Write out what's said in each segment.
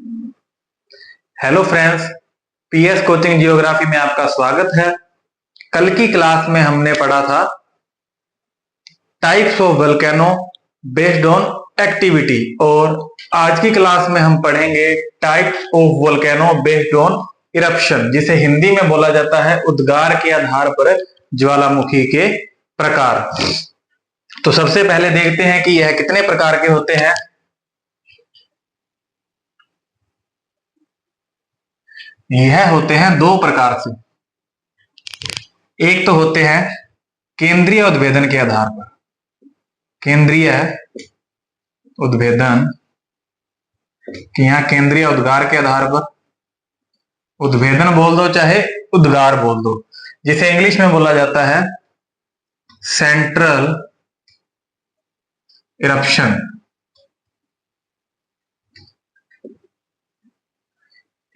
Hello friends, PS coaching geography में आपका स्वागत है। कल की क्लास में हमने पढ़ा था types of volcano based on activity और आज की क्लास में हम पढ़ेंगे types of volcano based on eruption, जिसे हिंदी में बोला जाता है उद्गार के आधार पर ज्वालामुखी के प्रकार। तो सबसे पहले देखते हैं कि यह कितने प्रकार के होते हैं। यह होते हैं दो प्रकार से। एक तो होते हैं केंद्रीय उद्भेदन के आधार पर, केंद्रीय उद्भेदन कि यहाँ केंद्रीय उद्गार के आधार पर, उद्भेदन बोल दो चाहे उद्गार बोल दो, जिसे इंग्लिश में बोला जाता है सेंट्रल इरप्शन।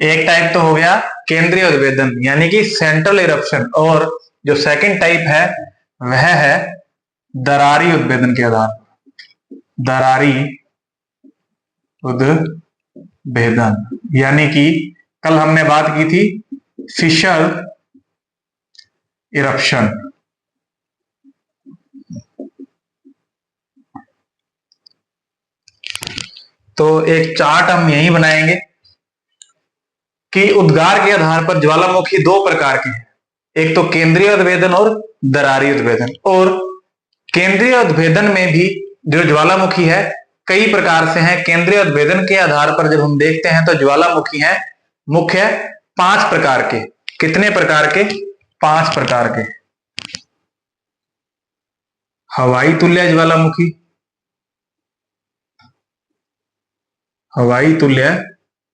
एक टाइप तो हो गया केंद्रीय उद्भेदन यानी कि सेंट्रल इरप्शन, और जो सेकंड टाइप है वह है दरारी उद्भेदन के आधार पर, दरारी उद्भेदन। यानी कि कल हमने बात की थी फिशर इरप्शन। तो एक चार्ट हम यही बनाएंगे कि उद्गार के आधार पर ज्वालामुखी दो प्रकार के हैं, एक तो केंद्रीय उद्भेदन और दरारी उद्भेदन। और केंद्रीय उद्भेदन में भी जो ज्वालामुखी है कई प्रकार से हैं। केंद्रीय उद्भेदन के आधार पर जब हम देखते हैं तो ज्वालामुखी है मुख्य 5 प्रकार के। कितने प्रकार के? 5 प्रकार के। हवाई तुल्य ज्वालामुखी, हवाई तुल्य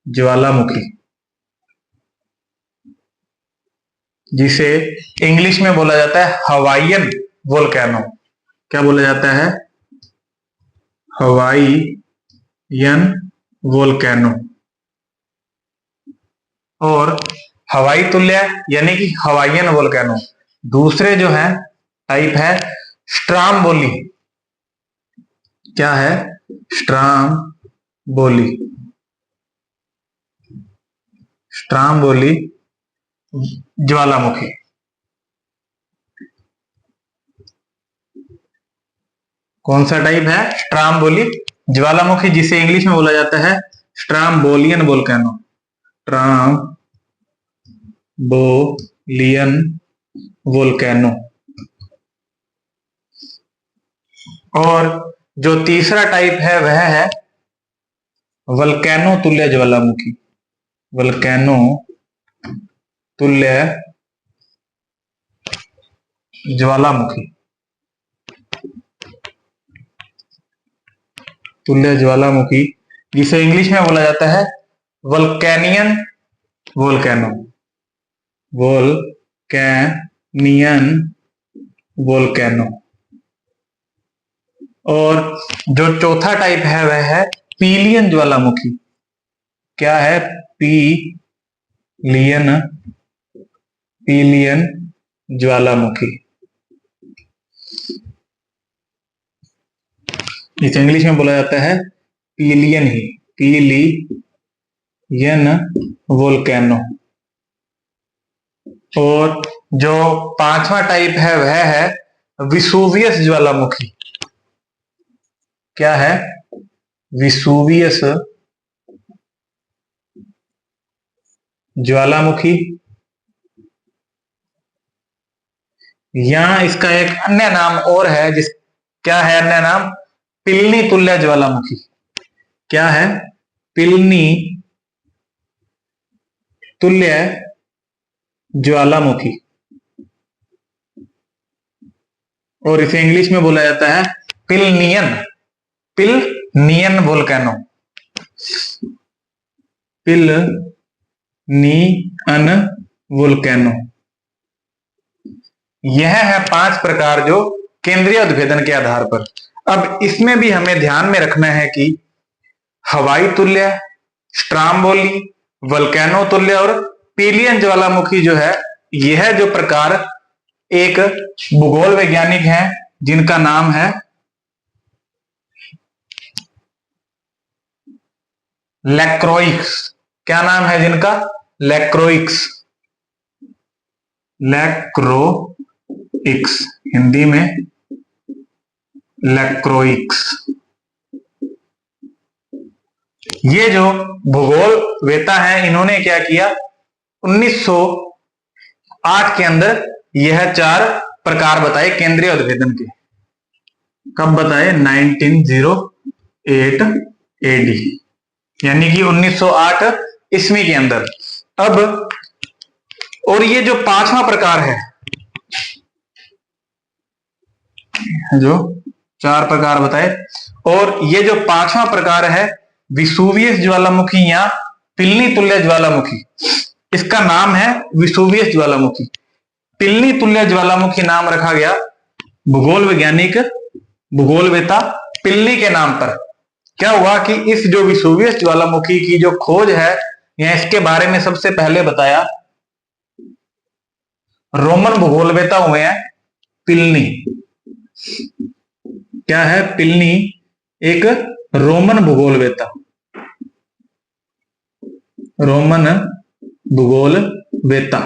ज्वालामुखी, जिसे इंग्लिश में बोला जाता है हवाईयन वोल्केनो। क्या बोला जाता है? Hawaiian volcano. और हवाई तुल्य यानी कि हवाईयन वोल्केनो। दूसरे जो है टाइप है स्ट्रामबोली। क्या है? स्ट्रामबोली। स्ट्रामबोली ज्वालामुखी। कौन सा टाइप है? स्ट्रामबोली ज्वालामुखी, जिसे इंग्लिश में बोला जाता है स्ट्रामबोलियन वोल्केनो। स्ट्रामबोलियन वोल्केनो। और जो तीसरा टाइप है वह है वोल्केनो तुल्य ज्वालामुखी। वोल्केनो तुल्य ज्वालामुखी, तुल्य ज्वालामुखी, जिसे इंग्लिश में बोला जाता है वोल्केनियन वोल्केनो। वोल्केनियन वोल्केनो। और जो चौथा टाइप है वह है पीलियन ज्वालामुखी। क्या है? पीलियन, पीलियन ज्वालामुखी, इसे इंग्लिश में बोला जाता है पीलियन ही, पीलियन वोल्केनो। और जो पांचवा टाइप है वह है विसुवियस ज्वालामुखी। क्या है? विसुवियस ज्वालामुखी। यहां इसका एक अन्य नाम और है, जिस क्या है अन्य नाम? पिलनी तुल्य ज्वालामुखी। क्या है? पिलनी तुल्य ज्वालामुखी। और इसे इंग्लिश में बोला जाता है पिलनियन, पिलनियन वोल्केनो। पिलनियन वोल्केनो। यह है 5 प्रकार जो केंद्रीय उद्भेदन के आधार पर। अब इसमें भी हमें ध्यान में रखना है कि हवाई तुल्य, स्ट्रामबोली, वोल्केनो तुल्य और पीलियन ज्वालामुखी जो है, यह जो प्रकार एक भूगोल वैज्ञानिक हैं जिनका नाम है लैक्रोइक्स। क्या नाम है जिनका? लैक्रोइक्स। लैक्रोइक्स, हिंदी में लैक्रोइक्स। ये जो भूगोलवेता है, इन्होंने क्या किया, 1908 के अंदर यह 4 प्रकार बताए केंद्रीय उद्भेदन के। कब बताए? 1908 एडी, यानी कि 1908 ईस्वी के अंदर। अब और ये जो 5वां प्रकार है, जो 4 प्रकार बताए, और ये जो 5वां प्रकार है विसुवियस ज्वालामुखी या पिलनी तुल्य ज्वालामुखी, इसका नाम है विसुवियस ज्वालामुखी। पिलनी तुल्य ज्वालामुखी नाम रखा गया भूगोल वैज्ञानिक, भूगोलवेता पिल्ली के नाम पर। क्या हुआ कि इस जो विसुवियस ज्वालामुखी की जो खोज है, या इसके बारे में सबसे पहले बताया रोमन भूगोलवेता हुए हैं पिलनी। क्या है? पिलनी एक रोमन भूगोलवेता, रोमन भूगोलवेता।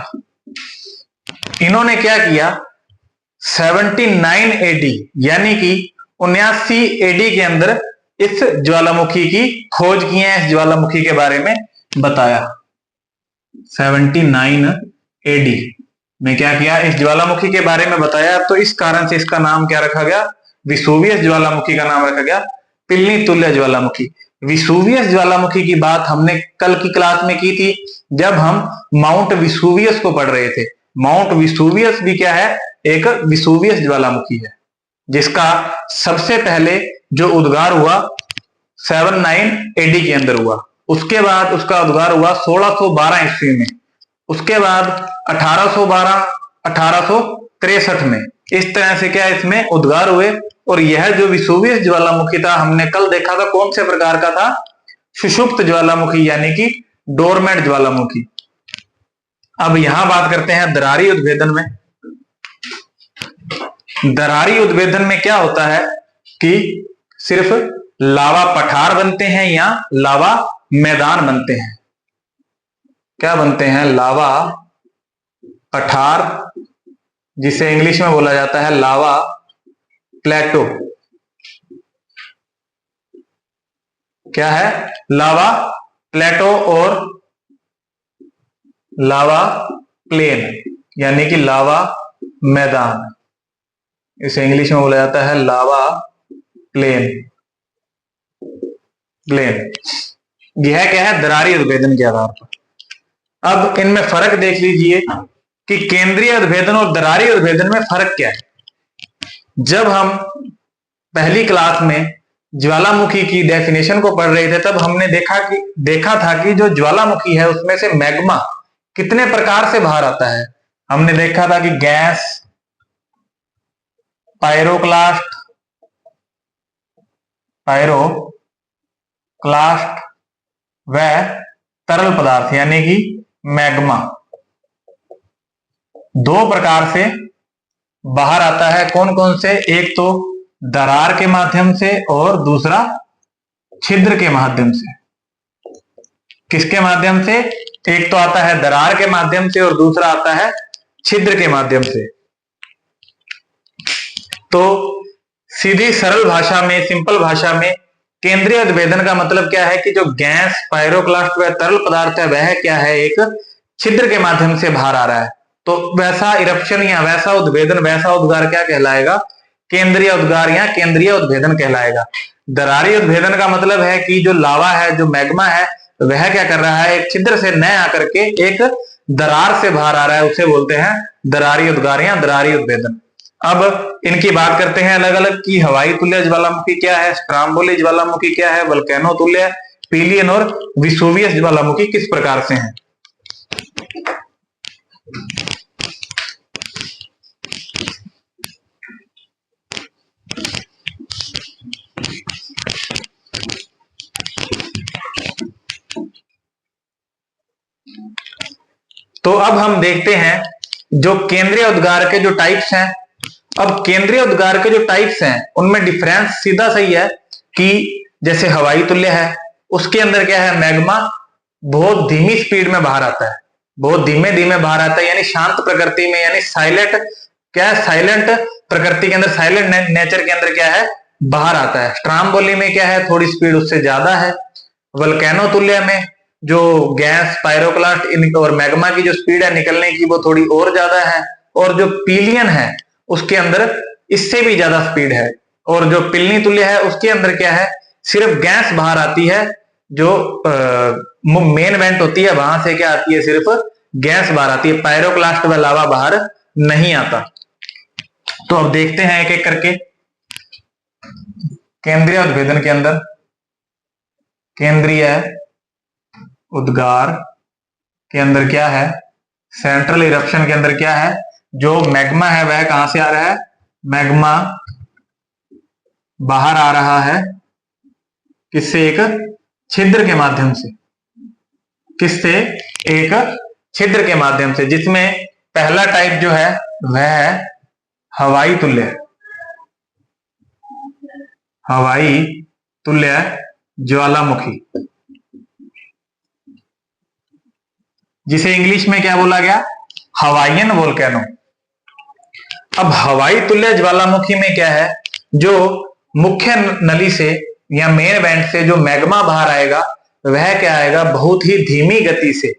इन्होंने क्या किया, 79 एडी यानी कि 79 एडी के अंदर इस ज्वालामुखी की खोज की है, इस ज्वालामुखी के बारे में बताया। 79 एडी में क्या किया, इस ज्वालामुखी के बारे में बताया। तो इस कारण से इसका नाम क्या रखा गया, विसुवियस ज्वालामुखी का नाम रखा गया पिलनी तुल्य ज्वालामुखी। विसुवियस ज्वालामुखी की बात हमने कल की क्लास में की थी, जब हम माउंट विसुवियस को पढ़ रहे थे। माउंट विसुवियस भी क्या है, एक विसुवियस ज्वालामुखी है, जिसका सबसे पहले जो उद्गार हुआ 79 एडी के अंदर हुआ। उसके बाद उसका उद्गार हुआ 1612 ईस्वी में। उसके बाद 1812 1863 में। इस तरह से क्या इसमें उद्गार हुए। और यह जो विसुवियस ज्वालामुखी था, हमने कल देखा था कौन से प्रकार का था, सुषुप्त ज्वालामुखी यानी कि डोरमेंट ज्वालामुखी। अब यहां बात करते हैं दरारी उद्भेदन में। दरारी उद्भेदन में क्या होता है कि सिर्फ लावा पठार बनते हैं या लावा मैदान बनते हैं। क्या बनते हैं? लावा पठार, जिसे इंग्लिश में बोला जाता है लावा प्लेटो। क्या है? लावा प्लेटो और लावा प्लेन, यानी कि लावा मैदान। इसे इंग्लिश में बोला जाता है लावा प्लेन। यह क्या है? दरारी उद्भेदन के आधार पर। अब इनमें फर्क देख लीजिए कि केंद्रीय उद्भेदन और दरारी उद्भेदन में फर्क क्या है। जब हम पहली क्लास में ज्वालामुखी की डेफिनेशन को पढ़ रहे थे, तब हमने देखा था कि जो ज्वालामुखी है उसमें से मैग्मा कितने प्रकार से बाहर आता है। हमने देखा था कि गैस, पायरोक्लास्ट व तरल पदार्थ यानी कि मैग्मा, 2 प्रकार से बाहर आता है। कौन कौन से? एक तो दरार के माध्यम से और दूसरा छिद्र के माध्यम से। किसके माध्यम से? एक तो आता है दरार के माध्यम से और दूसरा आता है छिद्र के माध्यम से। तो सीधी सरल भाषा में, सिंपल भाषा में, केंद्रीय उद्भेदन का मतलब क्या है कि जो गैस, पायरोक्लास्ट व तरल पदार्थ है, वह क्या है, एक छिद्र के माध्यम से बाहर आ रहा है। तो वैसा इरप्शन या वैसा उद्भेदन, वैसा उद्गार क्या कहलाएगा? केंद्रीय उद्गार या केंद्रीय उद्भेदन कहलाएगा। दरारी उद्भेदन का मतलब है कि जो लावा है, जो मैग्मा है, वह क्या कर रहा है, एक छिद्र से न आकर के एक दरार से बाहर आ रहा है, उसे बोलते हैं दरारी उद्गार या दरारी उद्भेदन। अब इनकी बात करते हैं अलग अलग की। हवाई तुल्य ज्वालामुखी क्या है, स्ट्राम्बोली ज्वालामुखी क्या है, वल्केनो तुल्य, पिलियन और विसुवियस ज्वालामुखी किस प्रकार से हैं। तो अब हम देखते हैं जो केंद्रीय उद्गार के जो टाइप्स हैं। अब केंद्रीय उद्गार के जो टाइप्स हैं उनमें डिफरेंस सीधा सही है कि जैसे हवाई तुल्य है, उसके अंदर क्या है, मैग्मा बहुत धीमी स्पीड में बाहर आता है, बहुत धीमे धीमे बाहर आता है, यानी शांत प्रकृति में, यानी साइलेंट, क्या है, साइलेंट प्रकृति के अंदर, साइलेंट नेचर के अंदर क्या है, बाहर आता है। स्ट्राम्बोली में क्या है, थोड़ी स्पीड उससे ज्यादा है। वल्केनो तुल्य में जो गैस, पायरोक्लास्ट और मैग्मा की जो स्पीड है निकलने की वो थोड़ी और ज्यादा है। और जो पिलियन है उसके अंदर इससे भी ज्यादा स्पीड है। और जो पिलनी तुल्य है उसके अंदर क्या है, सिर्फ गैस बाहर आती है, जो मेन वेंट होती है वहां से क्या आती है, सिर्फ गैस बाहर आती है, पायरोक्लास्ट व लावा बाहर नहीं आता। तो अब देखते हैं एक एक करके। केंद्रीय उद्भेदन के अंदर, केंद्रीय उद्गार के अंदर क्या है, सेंट्रल इरप्शन के अंदर क्या है, जो मैग्मा है वह कहां से आ रहा है, मैग्मा बाहर आ रहा है, किससे, एक छिद्र के माध्यम से, किससे, एक छिद्र के माध्यम से, जिसमें पहला टाइप जो है वह है हवाई तुल्य, हवाई तुल्य ज्वालामुखी, जिसे इंग्लिश में क्या बोला गया, हवाईयन वोल्केनो। अब हवाई तुल्य ज्वालामुखी में क्या है, जो मुख्य नली से या मेन वेंट से जो मैग्मा बाहर आएगा वह क्या आएगा, बहुत ही धीमी गति से,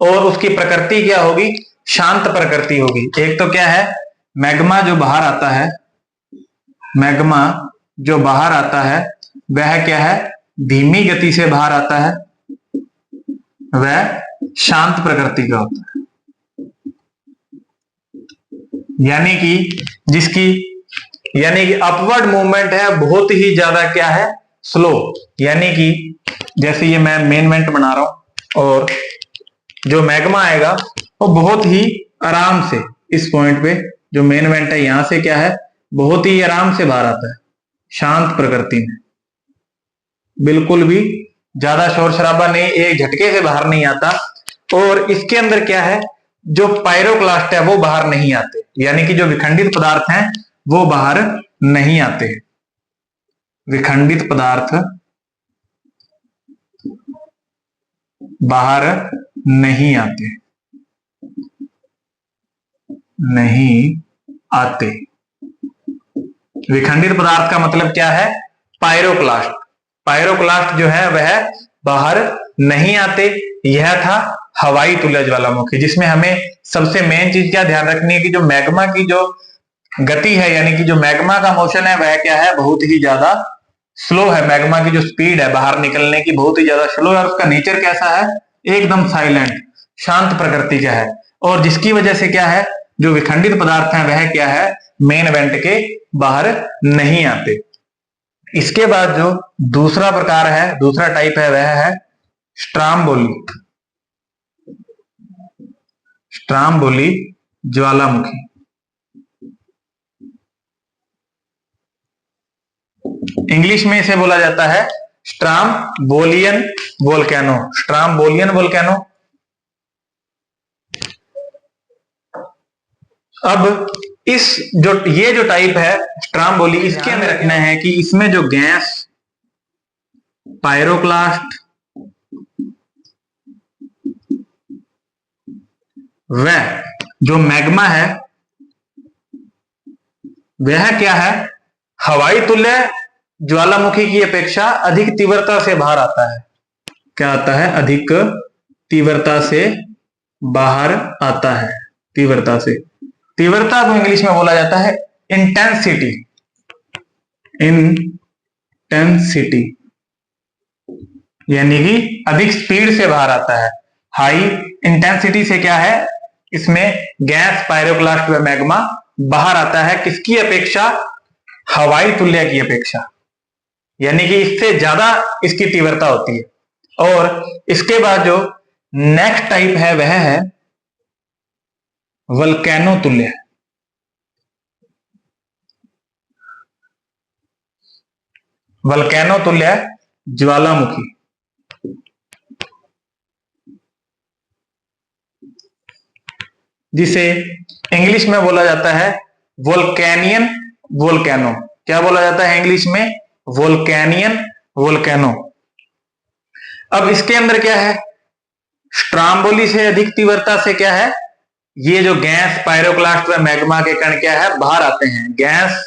और उसकी प्रकृति क्या होगी, शांत प्रकृति होगी। एक तो क्या है, मैग्मा जो बाहर आता है, मैग्मा जो बाहर आता है वह क्या है, धीमी गति से बाहर आता है, वह शांत प्रकृति का होता है, यानी कि जिसकी, यानी कि अपवर्ड मूवमेंट है बहुत ही ज्यादा क्या है, स्लो। यानी कि जैसे ये मैं मेन वेंट बना रहा हूं और जो मैग्मा आएगा वो बहुत ही आराम से, इस पॉइंट पे जो मेन वेंट है यहां से क्या है, बहुत ही आराम से बाहर आता है, शांत प्रकृति में, बिल्कुल भी ज्यादा शोर शराबा नहीं, एक झटके से बाहर नहीं आता। और इसके अंदर क्या है, जो पायरोक्लास्ट है वो बाहर नहीं आते, यानी कि जो विखंडित पदार्थ हैं वो बाहर नहीं आते, विखंडित पदार्थ बाहर नहीं आते, नहीं आते। विखंडित पदार्थ का मतलब क्या है, पायरोक्लास्ट, पायरोक्लास्ट जो है वह बाहर नहीं आते। यह था हवाई तुल्य ज्वालामुखी, जिसमें हमें सबसे मेन चीज क्या ध्यान रखनी है कि जो मैग्मा की जो गति है, यानी कि जो मैग्मा का मोशन है वह क्या है, बहुत ही ज्यादा स्लो है। मैग्मा की जो स्पीड है बाहर निकलने की बहुत ही ज्यादा स्लो है, और उसका नेचर कैसा है, एकदम साइलेंट, शांत प्रकृति का है। और जिसकी वजह से क्या है, जो विखंडित पदार्थ हैं वह क्या है, मेन वेंट के बाहर नहीं आते। इसके बाद जो दूसरा प्रकार है, दूसरा टाइप है वह है स्ट्राम्बोली, स्ट्राम्बोली ज्वालामुखी। इंग्लिश में इसे बोला जाता है स्ट्राम्बोलियन वोल्केनो, स्ट्राम्बोलियन वोल्केनो। अब इस जो ये जो टाइप है स्ट्राम्बोली, इसके अंदर रखना है कि इसमें जो गैस, पायरोक्लास्ट वह जो मैग्मा है वह क्या है, हवाई तुल्य ज्वालामुखी की अपेक्षा अधिक तीव्रता से बाहर आता है। क्या आता है, अधिक तीव्रता से बाहर आता है, तीव्रता से। तीव्रता को इंग्लिश में बोला जाता है इंटेंसिटी, इंटेंसिटी, यानी कि अधिक स्पीड से बाहर आता है। हाई इंटेंसिटी से क्या है, इसमें गैस, पायरोक्लास्ट व मैग्मा बाहर आता है, किसकी अपेक्षा, हवाई तुल्य की अपेक्षा, यानी कि इससे ज्यादा इसकी तीव्रता होती है। और इसके बाद जो नेक्स्ट टाइप है वह है वल्केनो तुल्य, वल्केनो तुल्य ज्वालामुखी, जिसे इंग्लिश में बोला जाता है वोल्केनियन वोल्केनो। क्या बोला जाता है इंग्लिश में, वोल्केनियन वोल्केनो। अब इसके अंदर क्या है, स्ट्राम्बोली से अधिक तीव्रता से क्या है, ये जो गैस पायरोक्लास्ट व मैग्मा के कण क्या है, बाहर आते हैं। गैस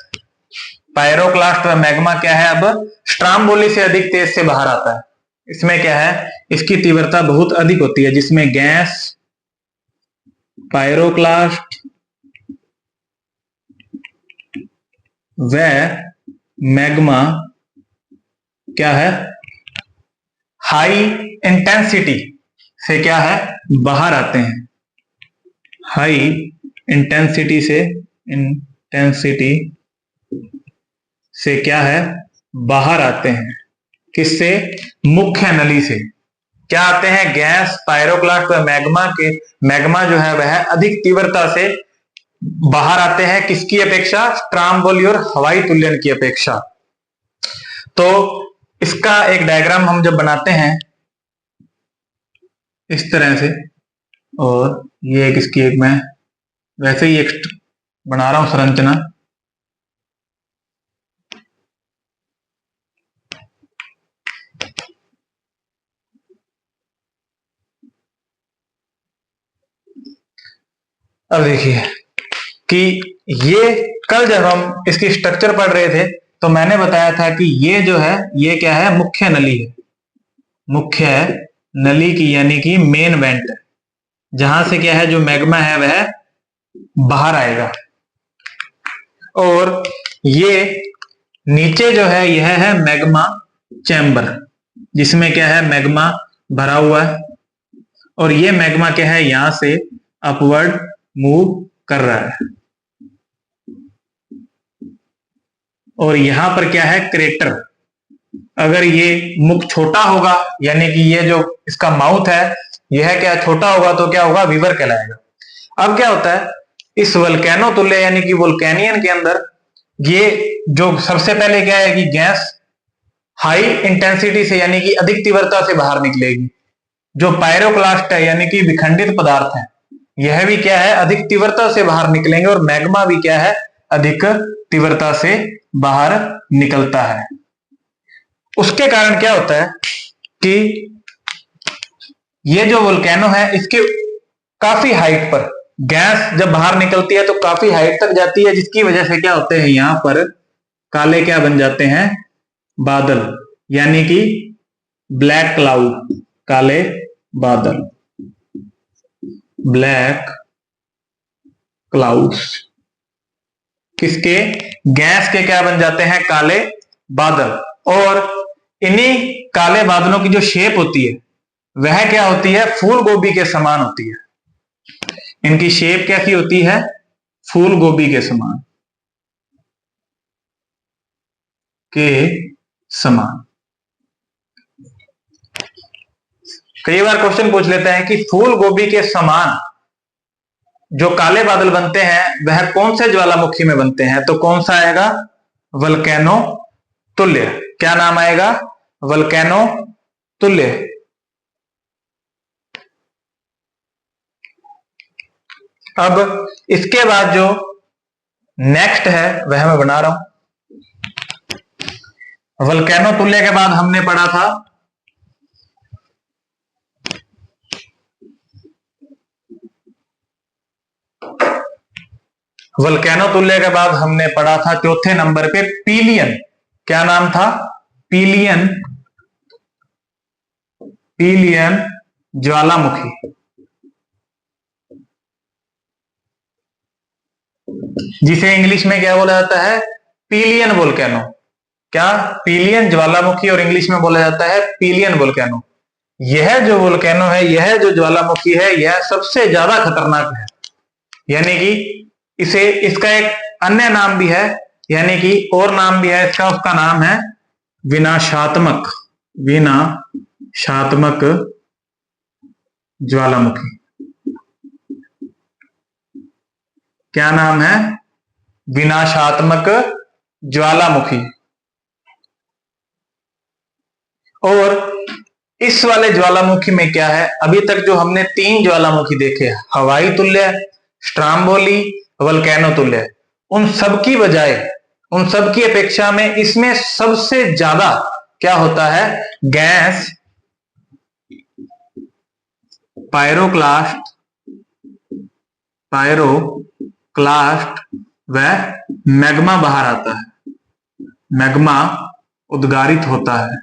पायरोक्लास्ट व मैग्मा क्या है, अब स्ट्राम्बोली से अधिक तेज से बाहर आता है। इसमें क्या है, इसकी तीव्रता बहुत अधिक होती है, जिसमें गैस पायरोक्लास्ट व मैग्मा क्या है, हाई इंटेंसिटी से क्या है, बाहर आते हैं। हाई इंटेंसिटी से क्या है, बाहर आते हैं। किससे, मुख्य नली से। क्या आते हैं, गैस पायरोक्लास्ट व मैग्मा जो है वह अधिक तीव्रता से बाहर आते हैं। किसकी अपेक्षा, स्ट्राम्बोली और हवाई तुल्यन की अपेक्षा। तो इसका एक डायग्राम हम जब बनाते हैं इस तरह से, और ये एक इसकी एक मैं वैसे ही एक बना रहा हूं संरचना। अब देखिए कि ये कल जब हम इसकी स्ट्रक्चर पढ़ रहे थे तो मैंने बताया था कि ये जो है, ये क्या है, मुख्य नली है। मुख्य नली की यानी कि मेन वेंट, जहां से क्या है, जो मैग्मा है वह बाहर आएगा। और ये नीचे जो है, यह है मैग्मा चैम्बर, जिसमें क्या है, मैग्मा भरा हुआ है। और ये मैग्मा क्या है, यहां से अपवर्ड मूव कर रहा है। और यहां पर क्या है, क्रेटर। अगर ये मुख छोटा होगा, यानी कि ये जो इसका माउथ है यह क्या छोटा होगा, तो क्या होगा, वीवर कहलाएगा। अब क्या होता है, इस वल्केनो तुल्य यानी कि वोल्केनियन के अंदर ये जो सबसे पहले क्या है कि गैस हाई इंटेंसिटी से यानी कि अधिक तीव्रता से बाहर निकलेगी। जो पायरोक्लास्ट है यानी कि विखंडित पदार्थ है, यह भी क्या है, अधिक तीव्रता से बाहर निकलेंगे। और मैग्मा भी क्या है, अधिक तीव्रता से बाहर निकलता है। उसके कारण क्या होता है कि ये जो वोल्केनो है इसके काफी हाइट पर गैस जब बाहर निकलती है तो काफी हाइट तक जाती है, जिसकी वजह से क्या होते हैं, यहां पर काले क्या बन जाते हैं, बादल, यानी कि ब्लैक क्लाउड, काले बादल, ब्लैक क्लाउड्स। किसके, गैस के क्या बन जाते हैं, काले बादल। और इन्हीं काले बादलों की जो शेप होती है वह क्या होती है, फूल गोभी के समान होती है। इनकी शेप कैसी होती है, फूल गोभी के समान, के समान। कई बार क्वेश्चन पूछ लेता है कि फूल गोभी के समान जो काले बादल बनते हैं वह कौन से ज्वालामुखी में बनते हैं, तो कौन सा आएगा, वल्केनो तुल्य। क्या नाम आएगा, वल्केनो तुल्य। अब इसके बाद जो नेक्स्ट है वह मैं बना रहा हूं। वल्केनो तुल्य के बाद हमने पढ़ा था चौथे नंबर पे पीलियन। क्या नाम था, पीलियन ज्वालामुखी, जिसे इंग्लिश में क्या बोला जाता है, पीलियन वोल्केनो। क्या, पीलियन ज्वालामुखी, और इंग्लिश में बोला जाता है पीलियन वोल्केनो। यह जो वोल्केनो है, यह जो ज्वालामुखी है, यह सबसे ज्यादा खतरनाक है। यानी कि इसका एक अन्य नाम भी है, यानी कि और नाम भी है इसका, उसका नाम है विनाशात्मक ज्वालामुखी। क्या नाम है, विनाशात्मक ज्वालामुखी। और इस वाले ज्वालामुखी में क्या है, अभी तक जो हमने 3 ज्वालामुखी देखे, हवाई तुल्य, स्ट्राम्बोली, वल्केनो तुल्य, उन सबकी बजाय, उन सबकी अपेक्षा में इसमें सबसे ज्यादा क्या होता है, गैस पायरोक्लास्ट व मैग्मा बाहर आता है, मैग्मा उद्गारित होता है।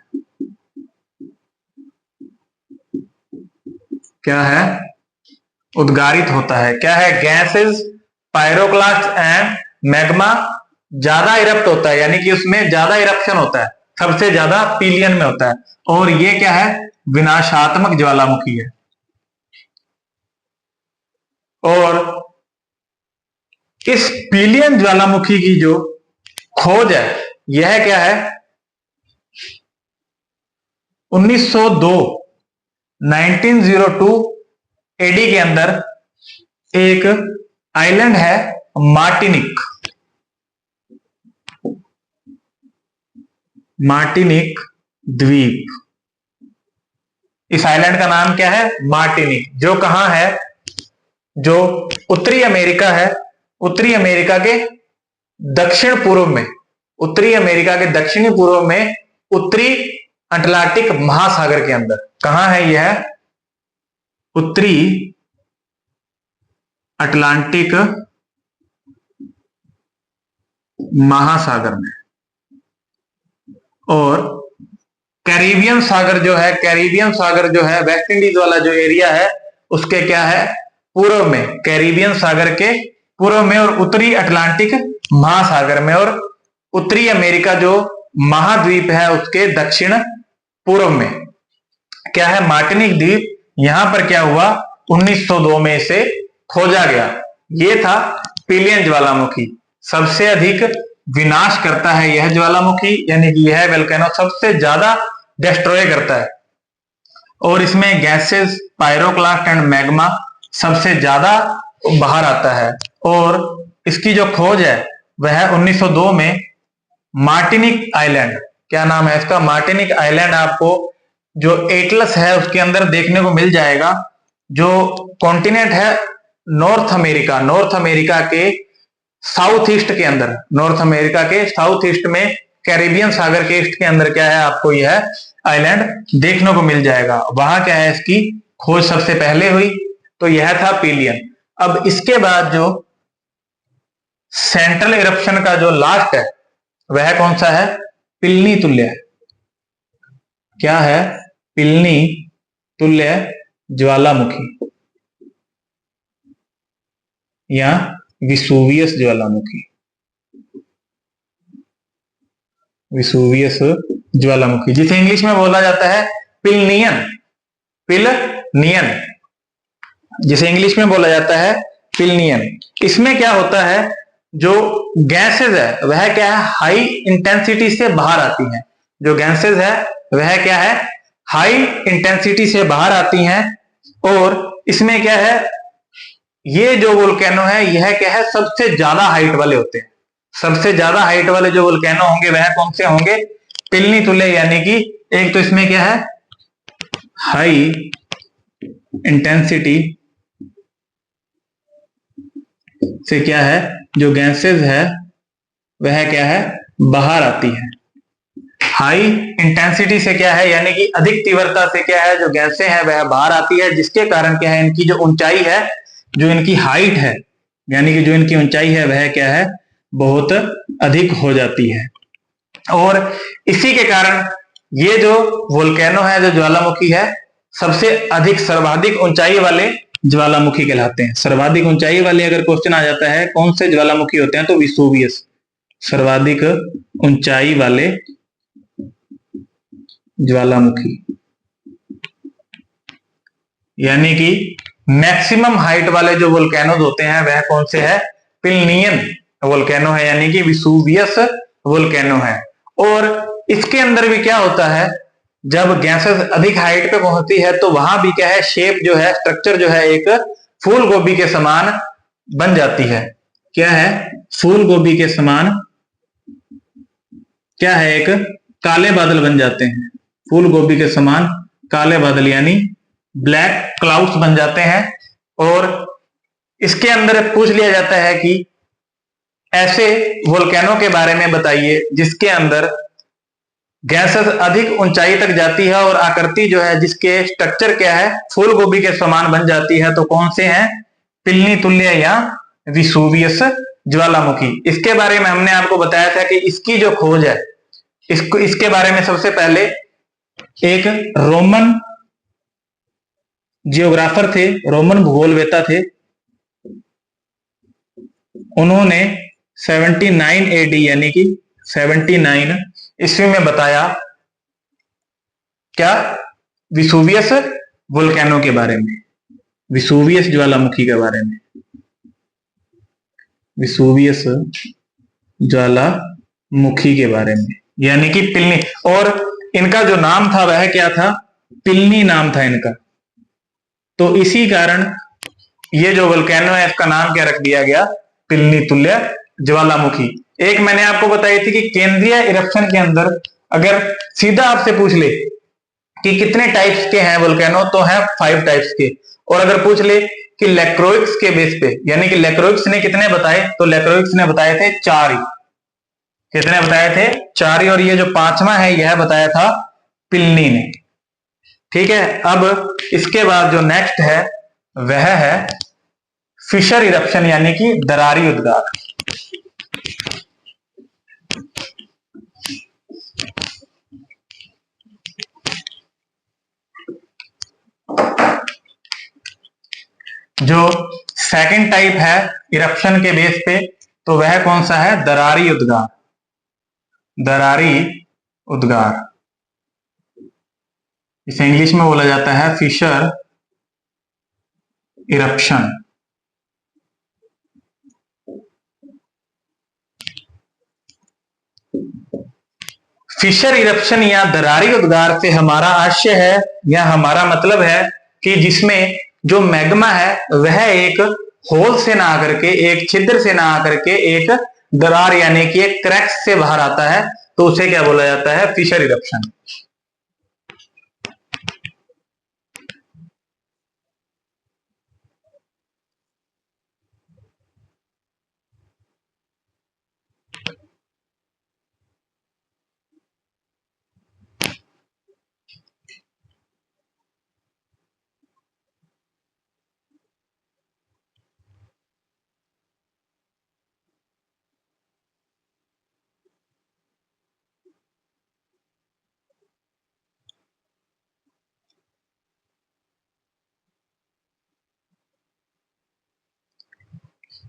क्या है? उद्गारित होता है। क्या है? गैसेस, पायरोक्लास्ट एंड मैग्मा ज्यादा इरप्ट होता है, यानी कि उसमें ज्यादा इरप्शन होता है, सबसे ज्यादा पीलियन में होता है। और ये क्या है? विनाशात्मक ज्वालामुखी है। और इस पीलियन ज्वालामुखी की जो खोज है, यह क्या है? 1902 एडी के अंदर एक आइलैंड है मार्टिनिक द्वीप। इस आइलैंड का नाम क्या है? मार्टिनिक, जो कहां है? जो उत्तरी अमेरिका है, उत्तरी अमेरिका के दक्षिण पूर्व में, उत्तरी अमेरिका के दक्षिणी पूर्व में, उत्तरी अटलांटिक महासागर के अंदर। कहां है यह? उत्तरी अटलांटिक महासागर में। और कैरिबियन सागर जो है, कैरिबियन सागर जो है, वेस्ट इंडीज वाला जो एरिया है, उसके क्या है? पूर्व में, कैरिबियन सागर के पूर्व में, और उत्तरी अटलांटिक महासागर में, और उत्तरी अमेरिका जो महाद्वीप है उसके दक्षिण पूर्व में क्या है? मार्टिनिक द्वीप। यहां पर क्या हुआ? 1902 में इसे खोजा गया। ये था पीलियन ज्वालामुखी। सबसे अधिक विनाश करता है यह ज्वालामुखी, यानी कि यह वोल्केनो सबसे ज्यादा डिस्ट्रॉय करता है। और इसमें गैसेस, पायरोक्लास्ट एंड मैग्मा सबसे ज्यादा बाहर आता है। और इसकी जो खोज है वह 1902 में मार्टिनिक आइलैंड, क्या नाम है इसका? Martinique island. आपको जो एटलस है उसके अंदर देखने को मिल जाएगा। जो कॉन्टिनेंट है नॉर्थ अमेरिका, नॉर्थ अमेरिका के साउथ ईस्ट के अंदर, नॉर्थ अमेरिका के साउथ ईस्ट में, कैरिबियन सागर के ईस्ट के अंदर क्या है? आपको यह आइलैंड देखने को मिल जाएगा। वहां क्या है? इसकी खोज सबसे पहले हुई। तो यह था पीलियन। अब इसके बाद जो सेंट्रल इरप्शन का जो लास्ट है वह कौन सा है? पिलनी तुल्य। क्या है? पिलनी तुल्य ज्वालामुखी या विसुवियस ज्वालामुखी। विसुवियस ज्वालामुखी, जिसे इंग्लिश में बोला जाता है पिलनियन, जिसे इंग्लिश में बोला जाता है पिलनियन। इसमें क्या होता है? जो गैसेस है वह क्या है? हाई इंटेंसिटी से बाहर आती हैं। जो गैसेस है वह क्या है? हाई इंटेंसिटी से बाहर आती हैं। और इसमें क्या है? ये जो वोल्केनो है यह क्या है? सबसे ज्यादा हाइट वाले होते हैं। सबसे ज्यादा हाइट वाले जो वोल्केनो होंगे वह कौन से होंगे? पिलनी तुल्य, यानी कि एक तो इसमें क्या है? हाई इंटेंसिटी से क्या है? जो गैसेस है वह क्या है? बाहर आती है। हाई इंटेंसिटी से क्या है? यानी कि अधिक तीव्रता से क्या है? जो गैसें हैं वह बाहर आती है, जिसके कारण क्या है? इनकी जो ऊंचाई है, जो इनकी हाइट है, यानी कि जो इनकी ऊंचाई है वह क्या है? बहुत अधिक हो जाती है। और इसी के कारण ये जो वोल्केनो है, जो ज्वालामुखी है, सबसे अधिक सर्वाधिक ऊंचाई वाले ज्वालामुखी कहलाते हैं। सर्वाधिक ऊंचाई वाले अगर क्वेश्चन आ जाता है कौन से ज्वालामुखी होते हैं, तो विसुवियस सर्वाधिक ऊंचाई वाले ज्वालामुखी, यानी कि मैक्सिमम हाइट वाले जो वोल्केनोज होते हैं वह कौन से है? पिलनियन वोल्केनो है, यानी कि विसुवियस वोल्केनो है। और इसके अंदर भी क्या होता है? जब गैसेस अधिक हाइट पे पहुंचती है तो वहां भी क्या है? शेप जो है, स्ट्रक्चर जो है, एक फूल गोभी के समान बन जाती है। क्या है? फूल गोभी के समान क्या है? एक काले बादल बन जाते हैं। फूल गोभी के समान काले बादल, यानी ब्लैक क्लाउड्स बन जाते हैं। और इसके अंदर पूछ लिया जाता है कि ऐसे वोल्केनो के बारे में बताइए जिसके अंदर गैसेस अधिक ऊंचाई तक जाती है और आकृति जो है, जिसके स्ट्रक्चर क्या है, फूल गोभी के समान बन जाती है, तो कौन से हैं? पिलनी तुल्य या विसुवियस ज्वालामुखी। इसके बारे में हमने आपको बताया था कि इसकी जो खोज है, इसके बारे में सबसे पहले एक रोमन जियोग्राफर थे, रोमन भूगोलवेता थे, उन्होंने 79 एडी यानी कि 79 ईस्वी में बताया क्या? विसुवियस वोल्केनो के बारे में, विसुवियस ज्वालामुखी के बारे में, विसुवियस ज्वालामुखी के बारे में, यानी कि पिलनी। और इनका जो नाम था वह क्या था? पिलनी नाम था इनका। तो इसी कारण ये जो वोल्केनो है इसका नाम क्या रख दिया गया? पिलनी तुल्य ज्वालामुखी। एक मैंने आपको बताई थी कि केंद्रीय इरप्शन के अंदर अगर सीधा आपसे पूछ ले कि कितने टाइप्स के हैं वोल्केनो, तो है 5 टाइप्स के। और अगर पूछ ले कि लैक्रोइक्स के बेस पे, यानी कि लैक्रोइक्स ने कितने बताए, तो लैक्रोइक्स ने बताए थे 4 ही। कितने बताए थे? 4 ही। और ये जो 5वां है यह बताया था पिलनी ने। ठीक है। अब इसके बाद जो नेक्स्ट है वह है फिशर इरप्शन, यानी कि दरारी उद्गार। जो सेकंड टाइप है इरप्शन के बेस पे, तो वह कौन सा है? दरारी उद्गार। दरारी उद्गार, इसे इंग्लिश में बोला जाता है फिशर इरप्शन। फिशर इरप्शन या दरारी उद्गार से हमारा आशय है या हमारा मतलब है कि जिसमें जो मैग्मा है वह एक होल से ना आकर के, एक छिद्र से ना आकर के एक दरार यानी कि एक क्रैक्स से बाहर आता है, तो उसे क्या बोला जाता है? Fissure eruption.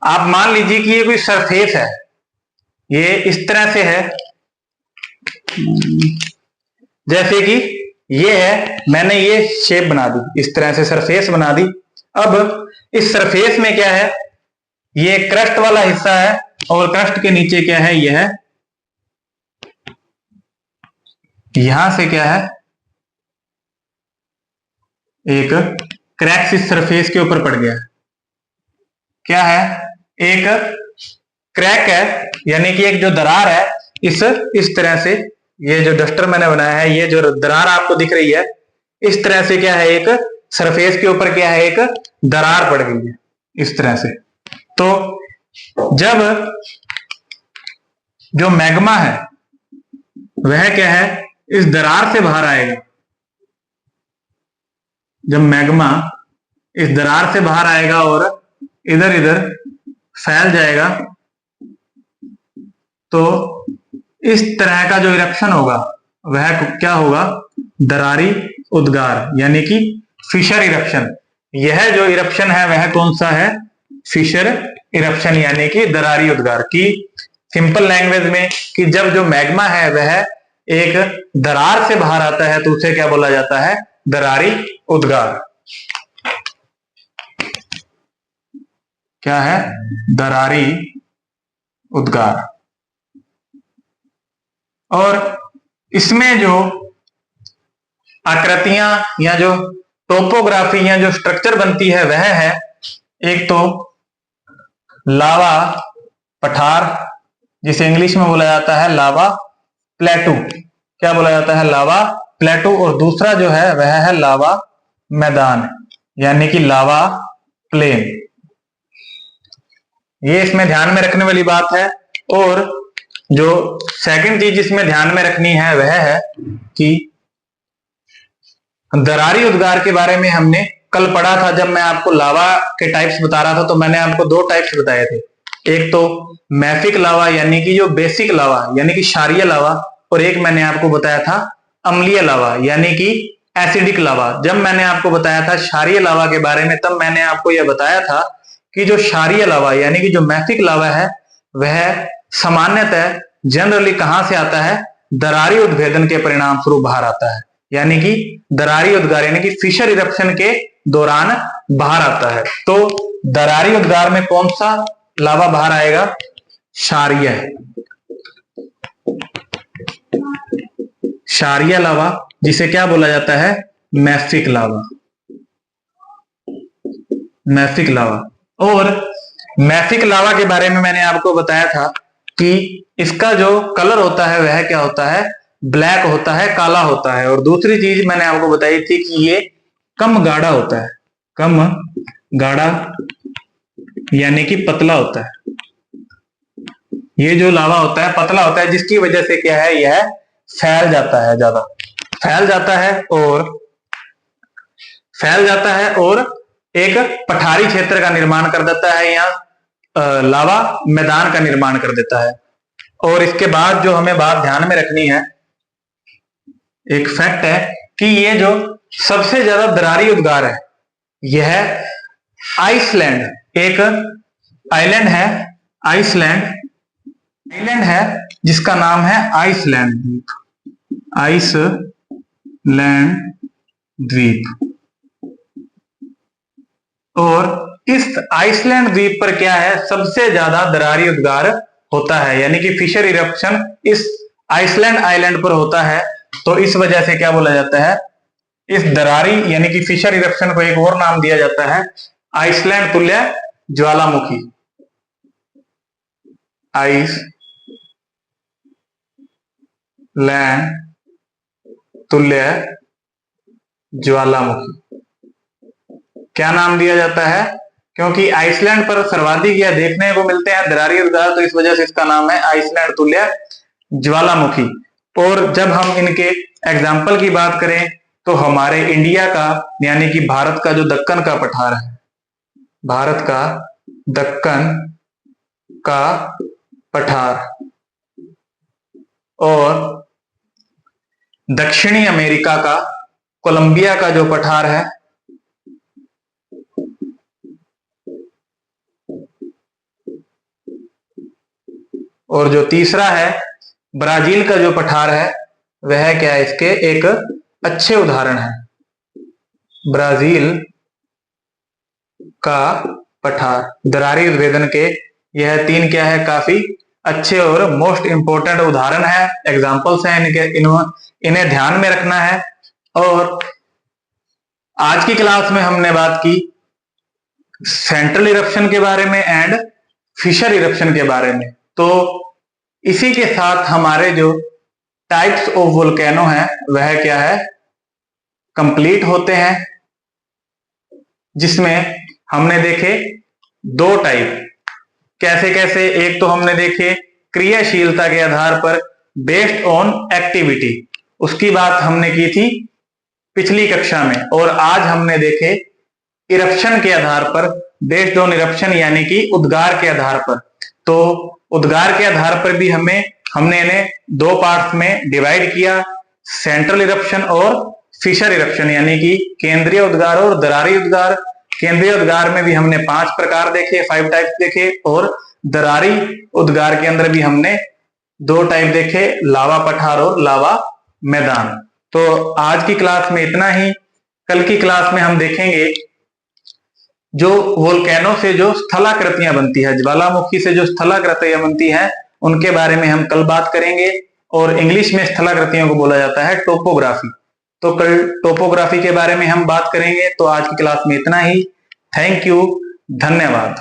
आप मान लीजिए कि ये कोई सरफेस है, ये इस तरह से है, जैसे कि ये है, मैंने ये शेप बना दी, इस तरह से सरफेस बना दी। अब इस सरफेस में क्या है? ये क्रस्ट वाला हिस्सा है और क्रस्ट के नीचे क्या है? यह है, यहां से क्या है? एक क्रैक्स इस सरफेस के ऊपर पड़ गया। क्या है? एक क्रैक है, यानी कि एक जो दरार है, इस तरह से, ये जो डस्टर मैंने बनाया है, ये जो दरार आपको दिख रही है, इस तरह से क्या है? एक सरफेस के ऊपर क्या है? एक दरार पड़ गई है इस तरह से। तो जब जो मैग्मा है वह क्या है? इस दरार से बाहर आएगा। जब मैग्मा इस दरार से बाहर आएगा और इधर इधर फैल जाएगा, तो इस तरह का जो इरप्शन होगा वह क्या होगा? दरारी उद्गार, यानी कि फिशर इरप्शन। यह जो इरप्शन है वह कौन सा है? फिशर इरप्शन, यानी कि दरारी उद्गार। की सिंपल लैंग्वेज में कि जब जो मैग्मा है वह एक दरार से बाहर आता है, तो उसे क्या बोला जाता है? दरारी उद्गार। क्या है? दरारी उद्गार। और इसमें जो आकृतियां या जो टोपोग्राफी या जो स्ट्रक्चर बनती है वह है, एक तो लावा पठार, जिसे इंग्लिश में बोला जाता है लावा प्लेटू। क्या बोला जाता है? लावा प्लेटू। और दूसरा जो है वह है लावा मैदान, यानी कि लावा प्लेन। ये इसमें ध्यान में रखने वाली बात है। और जो सेकंड चीज इसमें ध्यान में रखनी है वह है कि दरारी उद्गार के बारे में हमने कल पढ़ा था। जब मैं आपको लावा के टाइप्स बता रहा था तो मैंने आपको दो टाइप्स बताए थे, एक तो मैफिक लावा यानी कि जो बेसिक लावा यानी कि क्षारीय लावा, और एक मैंने आपको बताया था अम्लीय लावा यानी कि एसिडिक लावा। जब मैंने आपको बताया था क्षारीय लावा के बारे में तब मैंने आपको यह बताया था कि जो क्षारीय लावा यानी कि जो मैफिक लावा है वह सामान्यतः जनरली कहां से आता है, दरारी उद्भेदन के परिणाम स्वरूप बाहर आता है, यानी कि दरारी उद्गार यानी कि फिशर इरप्शन के दौरान बाहर आता है। तो दरारी उद्गार में कौन सा लावा बाहर आएगा, क्षारीय, क्षारीय लावा, जिसे क्या बोला जाता है, मैफिक लावा, मैफिक लावा। और मैफिक लावा के बारे में मैंने आपको बताया था कि इसका जो कलर होता है वह क्या होता है, ब्लैक होता है, काला होता है। और दूसरी चीज मैंने आपको बताई थी कि ये कम गाढ़ा होता है, कम गाढ़ा यानी कि पतला होता है। ये जो लावा होता है पतला होता है, जिसकी वजह से क्या है, यह फैल जाता है, ज्यादा फैल जाता है और फैल जाता है और एक पठारी क्षेत्र का निर्माण कर देता है, या लावा मैदान का निर्माण कर देता है। और इसके बाद जो हमें बात ध्यान में रखनी है, एक फैक्ट है कि ये जो सबसे ज्यादा दरारी उद्गार है यह आइसलैंड, एक आइलैंड है, आइसलैंड आइलैंड है जिसका नाम है आइसलैंड द्वीप, आइसलैंड द्वीप। और इस आइसलैंड द्वीप पर क्या है, सबसे ज्यादा दरारी उद्गार होता है, यानी कि फिशर इरप्शन इस आइसलैंड आइलैंड पर होता है। तो इस वजह से क्या बोला जाता है, इस दरारी यानी कि फिशर इरप्शन को एक और नाम दिया जाता है आइसलैंड तुल्य ज्वालामुखी, आइसलैंड तुल्य ज्वालामुखी। क्या नाम दिया जाता है, क्योंकि आइसलैंड पर सर्वाधिक यह देखने को मिलते हैं दरारी उद्गार, तो इस वजह से इसका नाम है आइसलैंड तुल्य ज्वालामुखी। और जब हम इनके एग्जाम्पल की बात करें तो हमारे इंडिया का यानी कि भारत का जो दक्कन का पठार है, भारत का दक्कन का पठार और दक्षिणी अमेरिका का कोलंबिया का जो पठार है, और जो तीसरा है ब्राजील का जो पठार है वह क्या है, इसके एक अच्छे उदाहरण है। ब्राजील का पठार दरारी उद्भेदन के यह तीन क्या है, काफी अच्छे और मोस्ट इंपोर्टेंट उदाहरण है, एग्जांपल्स हैं इनके, इन्हें ध्यान में रखना है। और आज की क्लास में हमने बात की सेंट्रल इरप्शन के बारे में एंड फिशर इरप्शन के बारे में। तो इसी के साथ हमारे जो टाइप्स ऑफ वोल्केनो है वह क्या है, कंप्लीट होते हैं, जिसमें हमने देखे दो टाइप, कैसे कैसे, एक तो हमने देखे क्रियाशीलता के आधार पर बेस्ड ऑन एक्टिविटी, उसकी बात हमने की थी पिछली कक्षा में। और आज हमने देखे इरप्शन के आधार पर बेस्ड ऑन इरप्शन यानी कि उद्गार के आधार पर। तो उद्गार के आधार पर भी हमने इन्हें दो पार्ट्स में डिवाइड किया, सेंट्रल इरप्शन और फिशर इरप्शन यानी कि केंद्रीय उद्गार और दरारी उद्गार। केंद्रीय उद्गार में भी हमने 5 प्रकार देखे, 5 टाइप्स देखे, और दरारी उद्गार के अंदर भी हमने 2 टाइप देखे, लावा पठार और लावा मैदान। तो आज की क्लास में इतना ही। कल की क्लास में हम देखेंगे जो वोल्केनो से जो स्थलाकृतियां बनती है, ज्वालामुखी से जो स्थलाकृतियां बनती हैं उनके बारे में हम कल बात करेंगे। और इंग्लिश में स्थलाकृतियों को बोला जाता है टोपोग्राफी। तो कल टोपोग्राफी के बारे में हम बात करेंगे। तो आज की क्लास में इतना ही। थैंक यू, धन्यवाद।